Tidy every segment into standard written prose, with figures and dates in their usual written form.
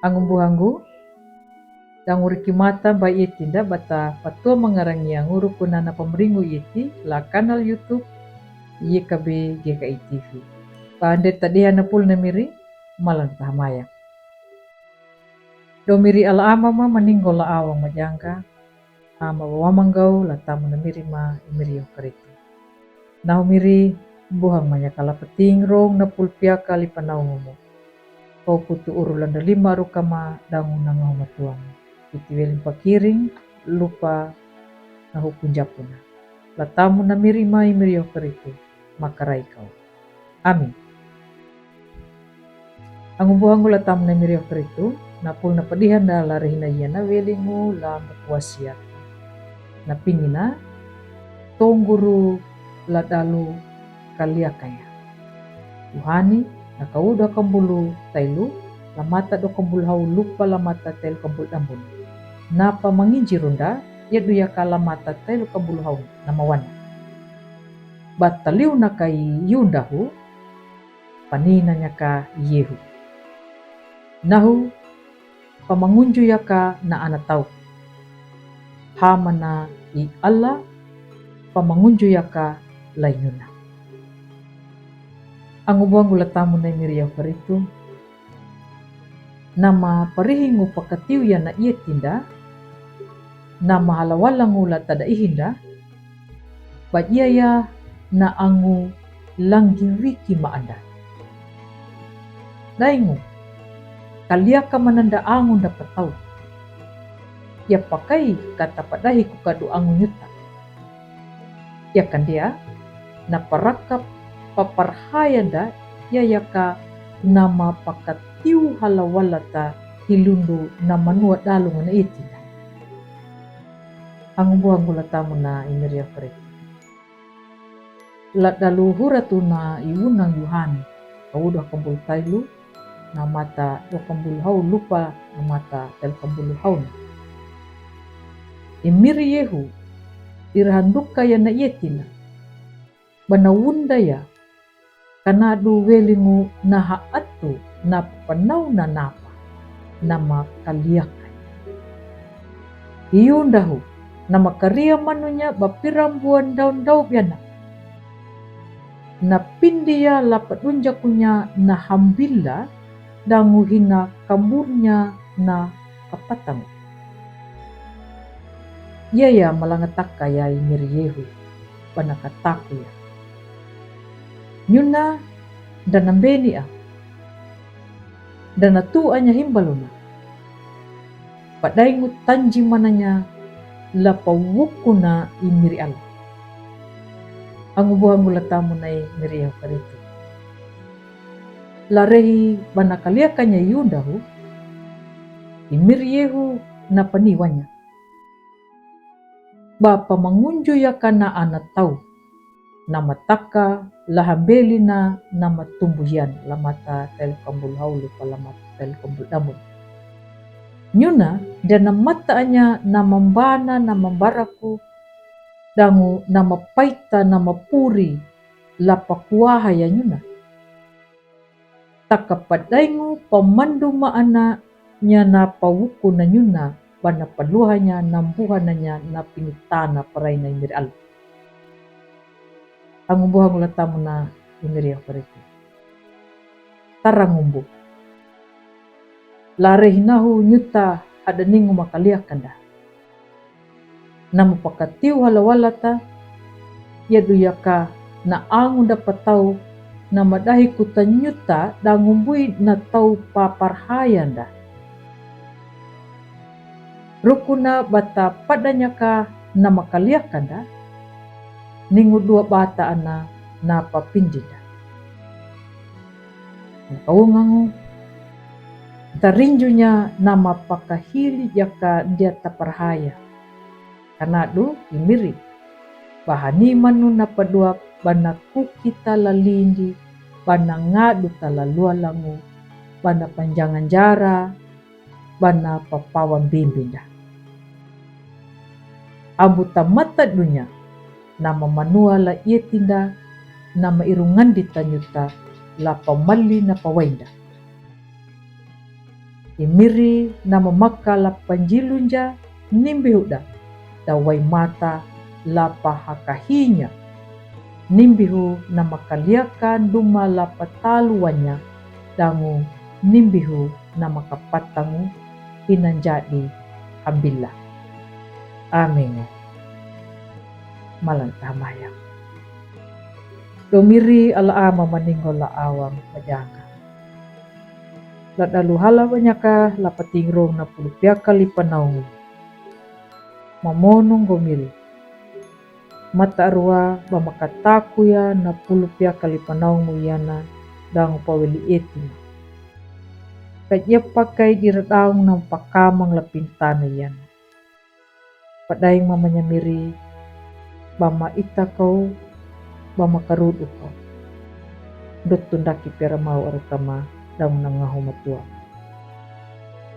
Angumbuhangu danguriki mata ba iti da bata patua mengarangi anguru kunana pemeringu iti la kanal YouTube YKB GKI TV. Pande tadiha na pul namiri malang tahamaya. Domiri ala ama ma meninggal la awang majangka ama wamanggau la tamu namiri ma imiri yang karitu. Nahu miri buhang manyakala peting rong na pulpia kali panau ngumu. Kau putu urulanda 5 rukama dangu nangau matuang. Iti welin pakiring lupa nahu punjapuna. La tamu namiri ma imiri yang karitu makarai kau. Amin. Angumbuhangu la tamu namiri yang karitu napul na padihan da larihina yana welingu la mukuasia. Na pingina tongguru la dalu kalia kaya. Tuhani na kauda kambulu tailu la mata do kambul hau lupa la mata tailu kambul dambun. Napa manginjirunda yadu ya kala mata tailu kambul hau nama wana. Bataliu na kai yundahu panina nyaka yehu. Nahu pamangunju yaka na ana tau. Hamana i Allah pamangunju yaka lainuna. Angubang gula tamu na miriya paritu. Nama parihingu pakatiu ya na iya tinda. Nama halawalangu la tada ihinda. Bajaya na angu langgi wiki maanda. Daingu kaliaka mananda angu dapat tahu. Ya pakai kata padahi kukadu angu nyuta. Ya kan dia na parakap paparhayanda ya yaka nama pakatiu halawalata hilundu na manua dalung na itinda. Ang buang gula tamu na imiria peritu. La dalu huratu na iunang Yuhani kaudah kambul tailu na mata do kambul hau lupa na mata tel kambul hau. Imiri yehu irhanduka ya na yetina banawunda ya kanadu welingu na haatu na panau na napa nama kaliakan. Iyundahu nama karia manunya bapirambuan daun-daun yana. Na pindia lapat unjakunya na hambila danguhina kamburnya na kapatang. Yaya malangataka ya imiri yehu banakataku ya. Nyuna dan nambeni dan anya himbaluna. Padaingu tanji mananya lapawukuna imiri Allah. Ang ubuhan mula tamu na miriya karitu. Larehi banakaliakanya yundahu imiriyehu na paniwanya. Bapa mangunju ya kana ana tau nama taka lahambeli na nama tumbuhian lamata tel kambul haulu palamata tel kambul damun. Nyuna dan mataanya nama mbana nama mbaraku dangu nama paita nama puri lapakuaha ya nyuna. Takapadaingu pemandu maana nyana pawuku na nyuna bana paluhanya nambuhananya na pinitana paraina imiri Allah. Ang umbuhan mula tamu na imiri yang paritu. Tarang umbu. Larehinahu nyuta ada ningu makaliakan dah. Namu pakatiu halawalata yadu yaka na angu dapat tahu nama dahi kutanyuta dangumbui na tau paparhayan dah. Rukuna bata padanya ka nama kaliakan dah. Ningu dua bata ana na papindida. Kaungangu tarinjunya nama pakahili yaka dia taparhaya. Karena du imiri bahani manu na padua bana kukita lalindi bana ngadu talalualangu bana panjangan jara bana papawan bimbinda. Abu tamata dunya nama manua la ietinda nama irungan ditanyuta la pamali na pawainda. imiri na mamakala panjilunja nimbihuda dawai mata lapa hakahinya nimbihu na makaliakan duma lapa taluanya dangu nimbihu na makapatangu inanjadi hambila. Amin. Malantamaya. Domiri ala ama maningol la awang majanga. Ladalu hala banyaka lapatingrong na pulupya kalipanaungu. Mamonong gomil. Mata arwa bamakatakuya na pulupya kalipanaungu yana dangu paweli etima. Kaya pakai diradaung ng pakamang lapintana yan. Padaing mamanya miri, bama ita kau, bama karudu kau. Dutundaki pera mau arukama daung nangahu matua.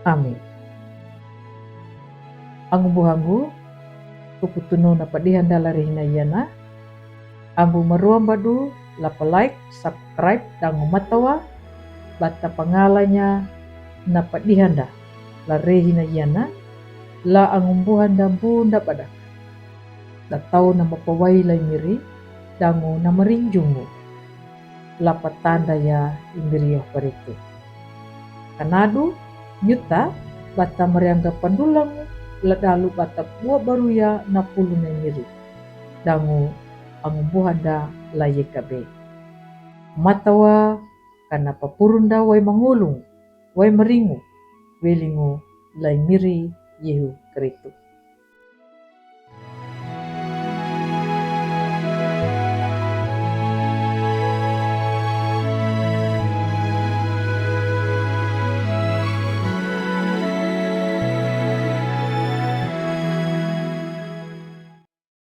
Amin. Ang buhangu, kuputuno na padihan dalari hinayana. Ambu maruang badu, lapa like, subscribe, dangu matawa, bata pangalanya na padihanda larehi na yana la angumbuhan da bunda pada da tau na mapawai lai miri dangu na marinjungu la patanda ya imiriyo paritu kanadu nyuta bata mariangga pandulangu la dalu bata buah baru ya na pulu na miri dangu angumbuhan da laye kabe matawa kana papurunda wai mangulung wai meringu, welingu lai miri yehu keritu.